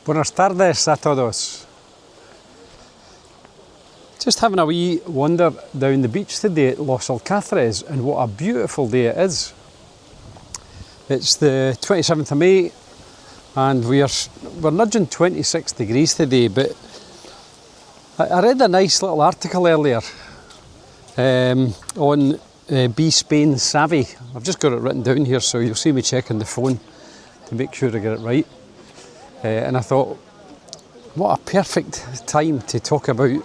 Buenas tardes a todos. Just having a wee wander down the beach today at Los Alcázares, and what a beautiful day it is. It's the 27th of May and we're nudging 26 degrees today, but I read a nice little article earlier on Be Spain Savvy. I've just got it written down here, so you'll see me checking the phone to make sure I get it right. And I thought, what a perfect time to talk about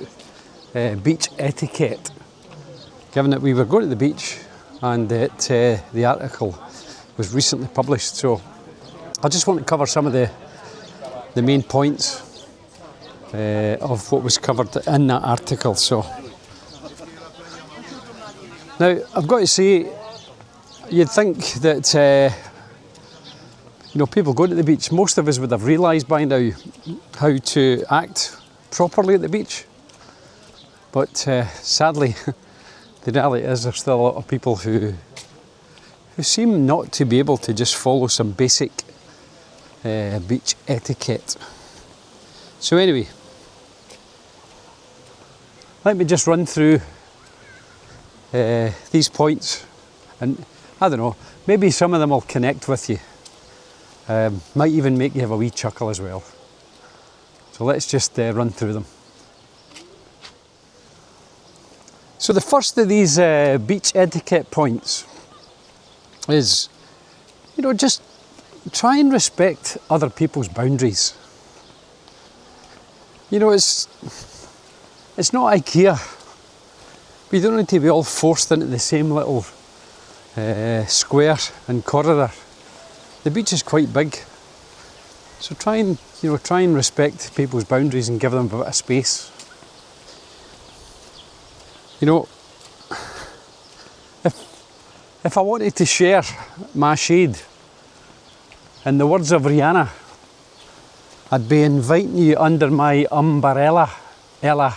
beach etiquette, given that we were going to the beach and that the article was recently published. So I just want to cover some of the main points of what was covered in that article. So now I've got to say, you'd think that people going to the beach, most of us would have realised by now how to act properly at the beach. But sadly, the reality is there's still a lot of people who seem not to be able to just follow some basic beach etiquette. So anyway, let me just run through these points, and I don't know, maybe some of them will connect with you. Might even make you have a wee chuckle as well. So let's just run through them. So the first of these beach etiquette points is, just try and respect other people's boundaries. It's not IKEA. We don't need to be all forced into the same little square and corridor. The beach is quite big, so try and respect people's boundaries and give them a bit of space. If I wanted to share my shade, in the words of Rihanna, I'd be inviting you under my umbrella, Ella.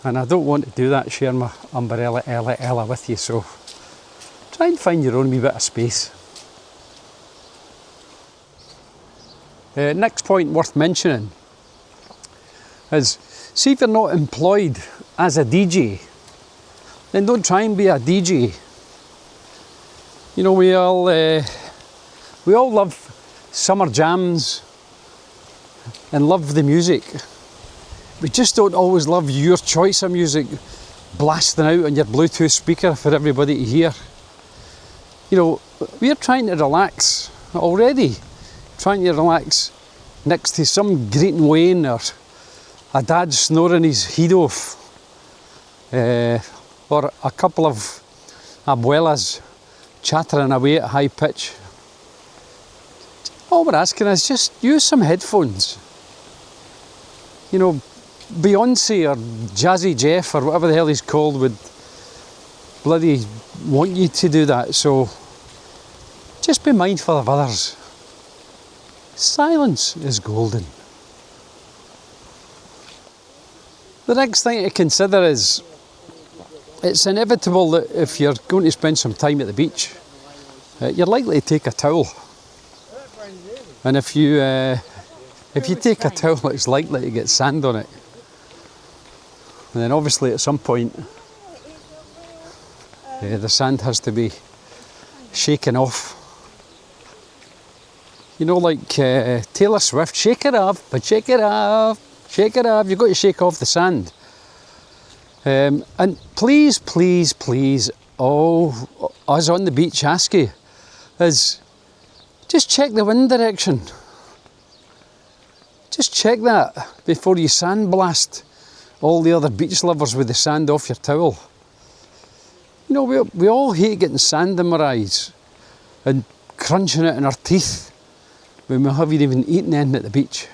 And I don't want to do that, share my umbrella, Ella with you, so try and find your own wee bit of space. Next point worth mentioning is, see if you're not employed as a DJ, then don't try and be a DJ. We all love summer jams and love the music. We just don't always love your choice of music blasting out on your Bluetooth speaker for everybody to hear. We're trying to relax already, trying to relax next to some grating Wayne or a dad snoring his head off, or a couple of abuelas chattering away at high pitch. All we're asking is just use some headphones. Beyonce or Jazzy Jeff or whatever the hell he's called would bloody want you to do that, so just be mindful of others. Silence is golden. The next thing to consider is, it's inevitable that if you're going to spend some time at the beach, you're likely to take a towel. And if you take a towel, it's likely to get sand on it. And then obviously at some point, the sand has to be shaken off. Like Taylor Swift, shake it off, but shake it off, shake it off. You've got to shake off the sand. And please, all us on the beach ask you is, just check the wind direction. Just check that before you sandblast all the other beach lovers with the sand off your towel. We all hate getting sand in our eyes and crunching it in our teeth when we haven't even eaten anything at the beach.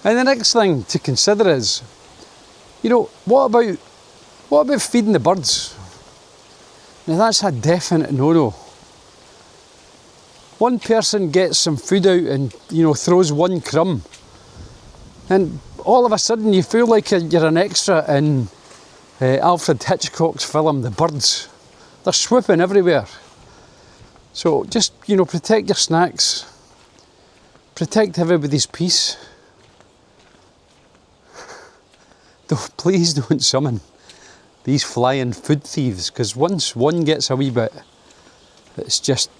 And the next thing to consider is, what about feeding the birds? Now that's a definite no-no. One person gets some food out and, throws one crumb, and all of a sudden you feel like you're an extra in Alfred Hitchcock's film The Birds. They're swooping everywhere. So just, protect your snacks, protect everybody's peace. Please don't summon these flying food thieves, because once one gets a wee bit, it's just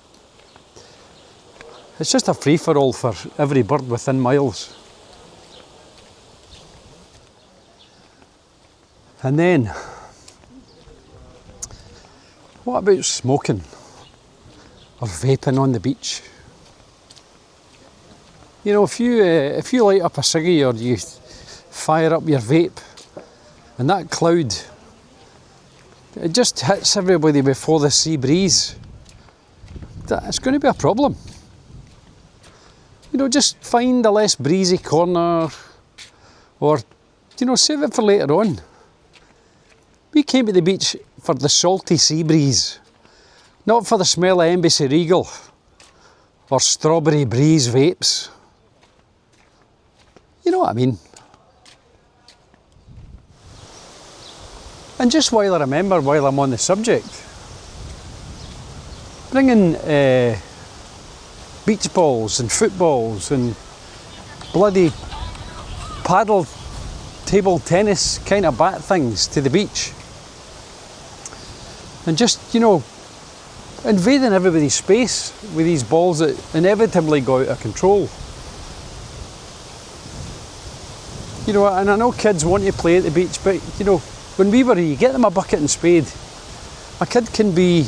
a free-for-all for every bird within miles. And then, what about smoking or vaping on the beach? If you light up a ciggy or you fire up your vape, and that cloud, it just hits everybody before the sea breeze, it's going to be a problem. Just find a less breezy corner, or, save it for later on. We came to the beach for the salty sea breeze, not for the smell of Embassy Regal or strawberry breeze vapes. You know what I mean? And just while I'm on the subject, bringing beach balls and footballs and bloody paddle table tennis kind of bat things to the beach, and just invading everybody's space with these balls that inevitably go out of control. And I know kids want to play at the beach, but when we were here, you get them a bucket and spade. A kid can be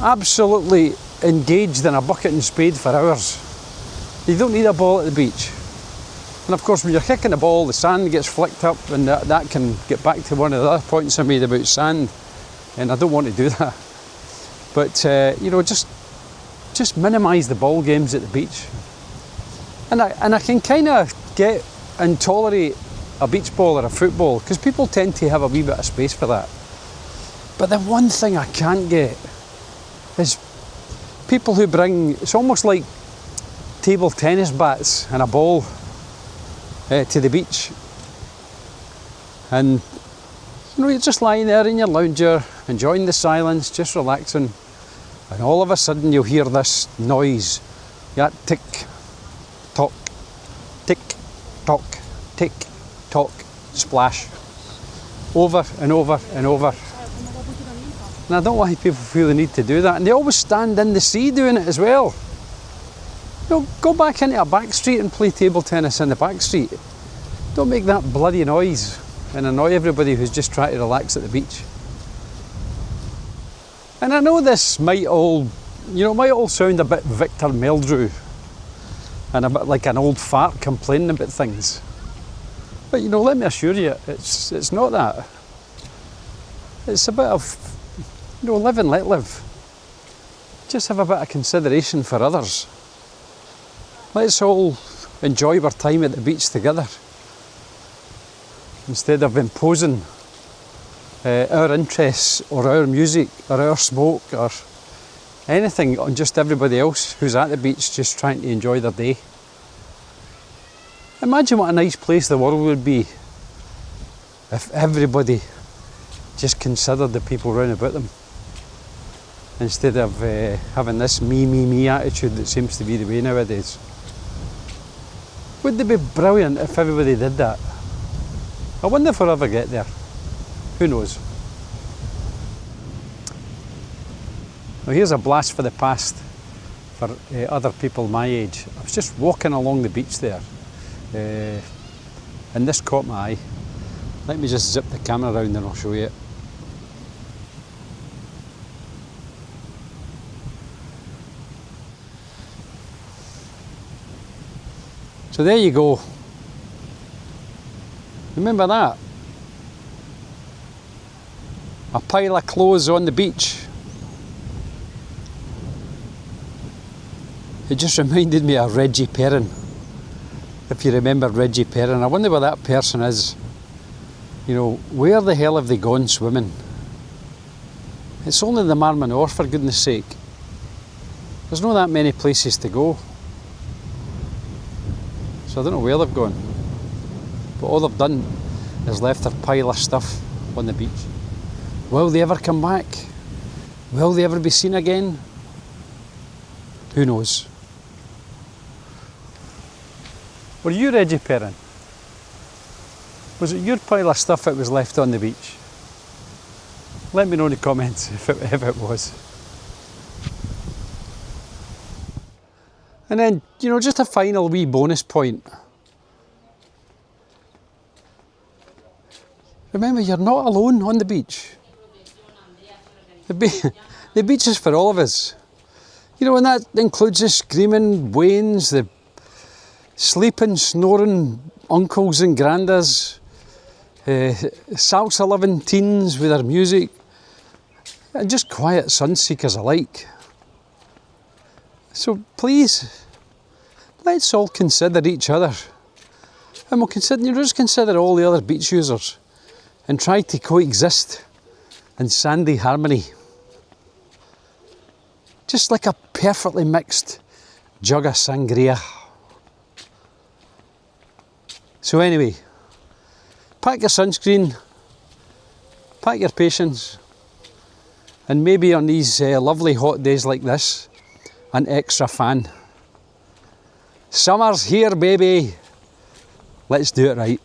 absolutely engaged in a bucket and spade for hours. You don't need a ball at the beach. And of course, when you're kicking the ball, the sand gets flicked up, and that can get back to one of the other points I made about sand. And I don't want to do that. But just minimise the ball games at the beach. And I can kind of get and tolerate a beach ball or a football, because people tend to have a wee bit of space for that. But the one thing I can't get is people who bring, it's almost like table tennis bats and a ball to the beach. And you're just lying there in your lounger, enjoying the silence, just relaxing, and all of a sudden you'll hear this noise. That tick, tock, tick, tock, tick, tock, splash, over and over and over. And I don't want people to feel the need to do that. And they always stand in the sea doing it as well. Go back into a back street and play table tennis in the back street. Don't make that bloody noise and annoy everybody who's just trying to relax at the beach. And I know this might all sound a bit Victor Meldrew and a bit like an old fart complaining about things. But let me assure you, it's not that. It's a bit of, live and let live. Just have a bit of consideration for others. Let's all enjoy our time at the beach together, instead of imposing our interests or our music or our smoke or anything on just everybody else who's at the beach just trying to enjoy their day. Imagine what a nice place the world would be if everybody just considered the people round about them, instead of having this me attitude that seems to be the way nowadays. Wouldn't it be brilliant if everybody did that? I wonder if we'll ever get there. Who knows? Well, here's a blast for the past for other people my age. I was just walking along the beach there, and this caught my eye. Let me just zip the camera around and I'll show you it. So there you go. Remember that? A pile of clothes on the beach. It just reminded me of Reggie Perrin. If you remember Reggie Perrin, I wonder where that person is. Where the hell have they gone swimming? It's only the Marmanor, for goodness sake. There's not that many places to go. So I don't know where they've gone. But all they've done is left their pile of stuff on the beach. Will they ever come back? Will they ever be seen again? Who knows? Were you Reggie Perrin? Was it your pile of stuff that was left on the beach? Let me know in the comments if it was. And then, you know, just a final wee bonus point. Remember, you're not alone on the beach. The beach is for all of us. You know, and that includes the screaming wains, the sleeping, snoring uncles and grandas, salsa loving teens with their music, and just quiet sunseekers alike. So please, let's all consider each other, and just consider all the other beach users, and try to coexist in sandy harmony. Just like a perfectly mixed jug of sangria. So anyway, pack your sunscreen, pack your patience, and maybe on these lovely hot days like this, an extra fan. Summer's here, baby. Let's do it right.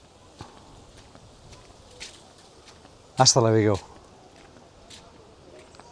Hasta luego.